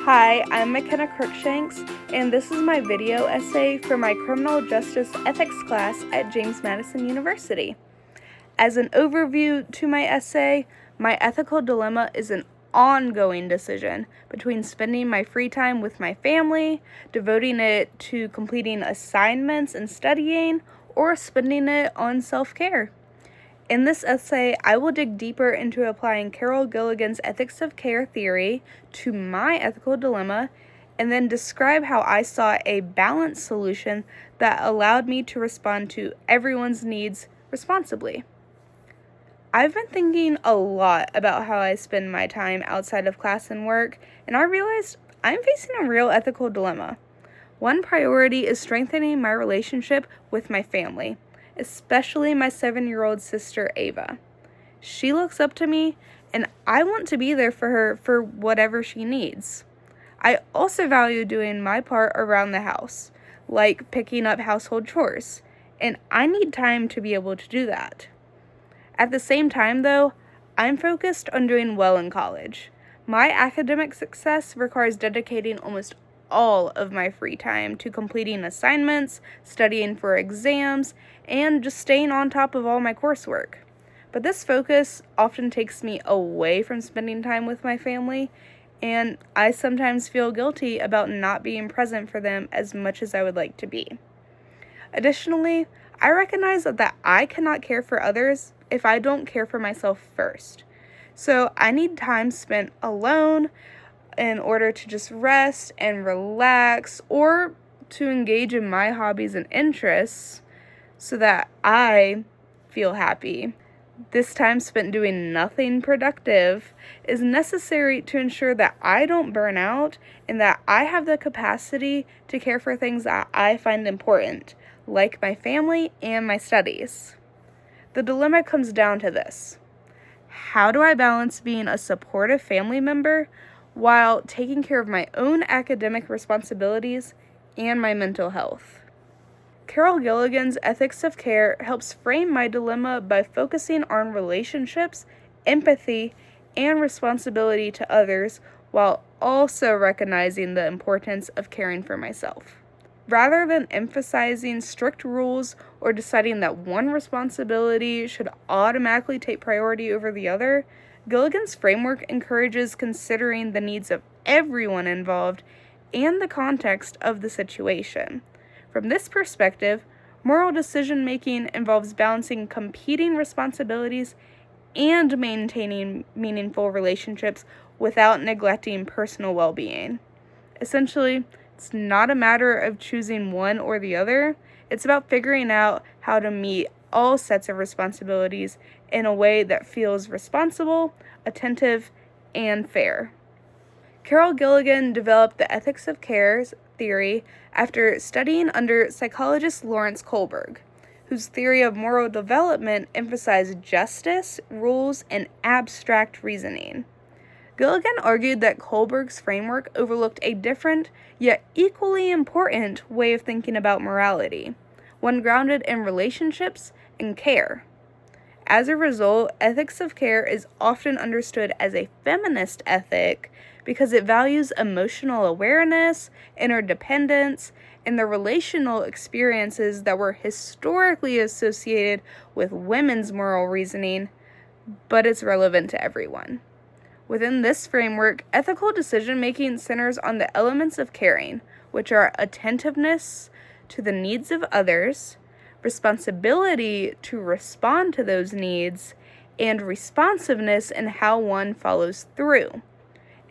Hi, I'm McKenna Crookshanks, and this is my video essay for my Criminal Justice Ethics class at James Madison University. As an overview to my essay, my ethical dilemma is an ongoing decision between spending my free time with my family, devoting it to completing assignments and studying, or spending it on self-care. In this essay, I will dig deeper into applying Carol Gilligan's ethics of care theory to my ethical dilemma, and then describe how I saw a balanced solution that allowed me to respond to everyone's needs responsibly. I've been thinking a lot about how I spend my time outside of class and work, and I realized I'm facing a real ethical dilemma. One priority is strengthening my relationship with my family, especially my 7-year-old sister, Ava. She looks up to me, and I want to be there for her for whatever she needs. I also value doing my part around the house, like picking up household chores, and I need time to be able to do that. At the same time, though, I'm focused on doing well in college. My academic success requires dedicating almost all of my free time to completing assignments, studying for exams, and just staying on top of all my coursework. But this focus often takes me away from spending time with my family, and I sometimes feel guilty about not being present for them as much as I would like to be. Additionally, I recognize that I cannot care for others if I don't care for myself first. So I need time spent alone in order to just rest and relax, or to engage in my hobbies and interests so that I feel happy. This time spent doing nothing productive is necessary to ensure that I don't burn out and that I have the capacity to care for things that I find important, like my family and my studies. The dilemma comes down to this: how do I balance being a supportive family member while taking care of my own academic responsibilities and my mental health? Carol Gilligan's Ethics of Care helps frame my dilemma by focusing on relationships, empathy, and responsibility to others, while also recognizing the importance of caring for myself. Rather than emphasizing strict rules or deciding that one responsibility should automatically take priority over the other, Gilligan's framework encourages considering the needs of everyone involved and the context of the situation. From this perspective, moral decision-making involves balancing competing responsibilities and maintaining meaningful relationships without neglecting personal well-being. Essentially, it's not a matter of choosing one or the other. It's about figuring out how to meet all sets of responsibilities in a way that feels responsible, attentive, and fair. Carol Gilligan developed the ethics of care theory after studying under psychologist Lawrence Kohlberg, whose theory of moral development emphasized justice, rules, and abstract reasoning. Gilligan argued that Kohlberg's framework overlooked a different, yet equally important way of thinking about morality, one grounded in relationships and care. As a result, ethics of care is often understood as a feminist ethic because it values emotional awareness, interdependence, and the relational experiences that were historically associated with women's moral reasoning, but it's relevant to everyone. Within this framework, ethical decision-making centers on the elements of caring, which are attentiveness to the needs of others, responsibility to respond to those needs, and responsiveness in how one follows through.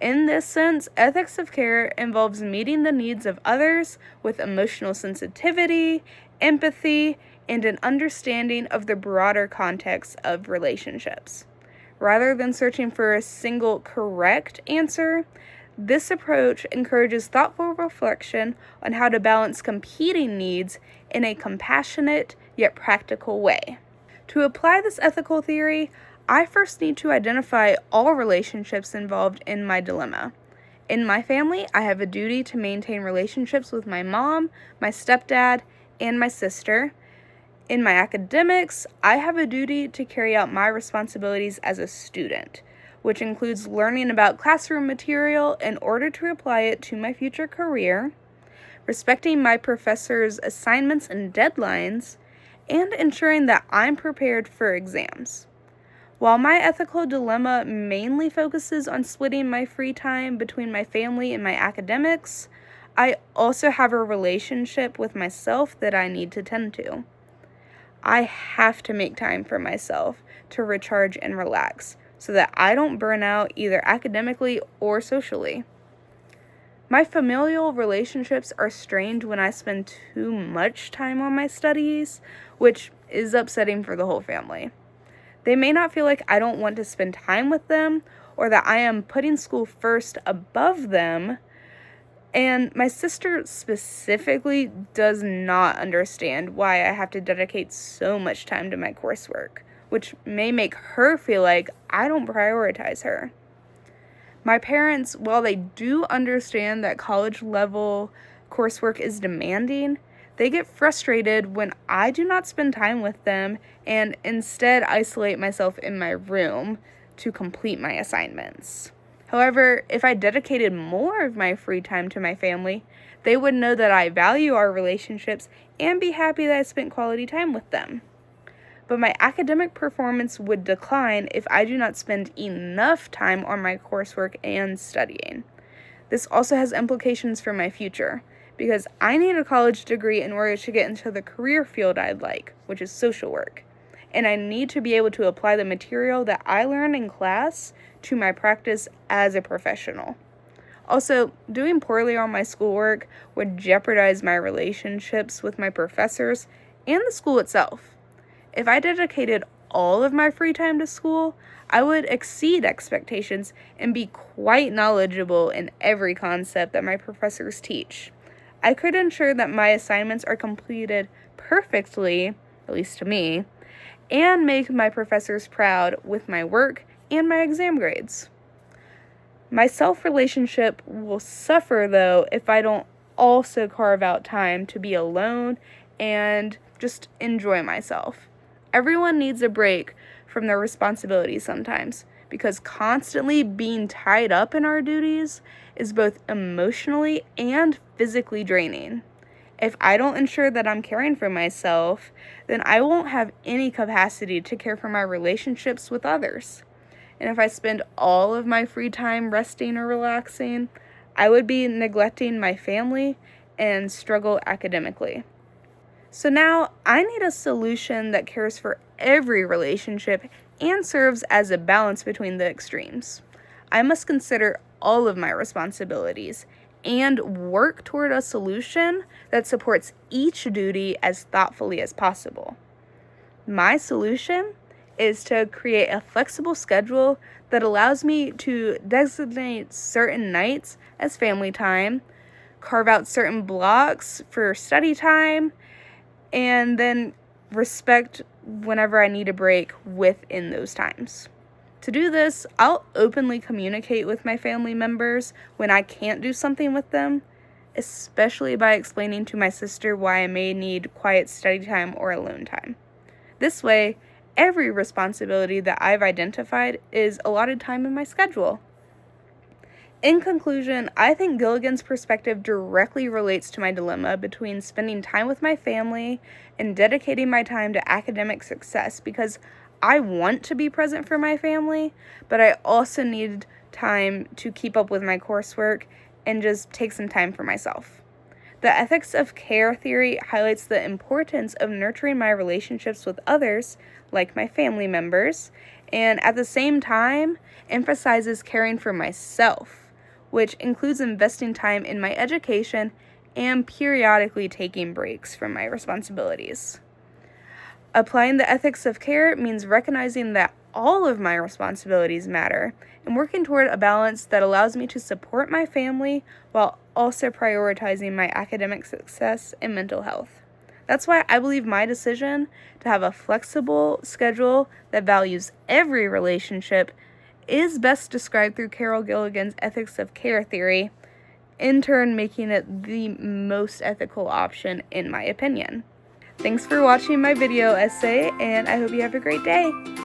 In this sense, ethics of care involves meeting the needs of others with emotional sensitivity, empathy, and an understanding of the broader context of relationships. Rather than searching for a single correct answer, this approach encourages thoughtful reflection on how to balance competing needs in a compassionate yet practical way. To apply this ethical theory, I first need to identify all relationships involved in my dilemma. In my family, I have a duty to maintain relationships with my mom, my stepdad, and my sister. In my academics, I have a duty to carry out my responsibilities as a student, which includes learning about classroom material in order to apply it to my future career, respecting my professors' assignments and deadlines, and ensuring that I'm prepared for exams. While my ethical dilemma mainly focuses on splitting my free time between my family and my academics, I also have a relationship with myself that I need to tend to. I have to make time for myself to recharge and relax so that I don't burn out either academically or socially. My familial relationships are strained when I spend too much time on my studies, which is upsetting for the whole family. They may not feel like I don't want to spend time with them or that I am putting school first above them. And my sister specifically does not understand why I have to dedicate so much time to my coursework, which may make her feel like I don't prioritize her. My parents, while they do understand that college-level coursework is demanding, they get frustrated when I do not spend time with them and instead isolate myself in my room to complete my assignments. However, if I dedicated more of my free time to my family, they would know that I value our relationships and be happy that I spent quality time with them. But my academic performance would decline if I do not spend enough time on my coursework and studying. This also has implications for my future, because I need a college degree in order to get into the career field I'd like, which is social work. And I need to be able to apply the material that I learned in class to my practice as a professional. Also, doing poorly on my schoolwork would jeopardize my relationships with my professors and the school itself. If I dedicated all of my free time to school, I would exceed expectations and be quite knowledgeable in every concept that my professors teach. I could ensure that my assignments are completed perfectly, at least to me, and make my professors proud with my work and my exam grades. My self-relationship will suffer, though, if I don't also carve out time to be alone and just enjoy myself. Everyone needs a break from their responsibilities sometimes, because constantly being tied up in our duties is both emotionally and physically draining. If I don't ensure that I'm caring for myself, then I won't have any capacity to care for my relationships with others. And if I spend all of my free time resting or relaxing, I would be neglecting my family and struggle academically. So now I need a solution that cares for every relationship and serves as a balance between the extremes. I must consider all of my responsibilities and work toward a solution that supports each duty as thoughtfully as possible. My solution is to create a flexible schedule that allows me to designate certain nights as family time, carve out certain blocks for study time, and then respect whenever I need a break within those times. To do this, I'll openly communicate with my family members when I can't do something with them, especially by explaining to my sister why I may need quiet study time or alone time. This way, every responsibility that I've identified is allotted time in my schedule. In conclusion, I think Gilligan's perspective directly relates to my dilemma between spending time with my family and dedicating my time to academic success, because I want to be present for my family, but I also need time to keep up with my coursework and just take some time for myself. The ethics of care theory highlights the importance of nurturing my relationships with others, like my family members, and at the same time emphasizes caring for myself, which includes investing time in my education and periodically taking breaks from my responsibilities. Applying the ethics of care means recognizing that all of my responsibilities matter and working toward a balance that allows me to support my family while also prioritizing my academic success and mental health. That's why I believe my decision to have a flexible schedule that values every relationship is best described through Carol Gilligan's ethics of care theory, in turn making it the most ethical option in my opinion. Thanks for watching my video essay, and I hope you have a great day.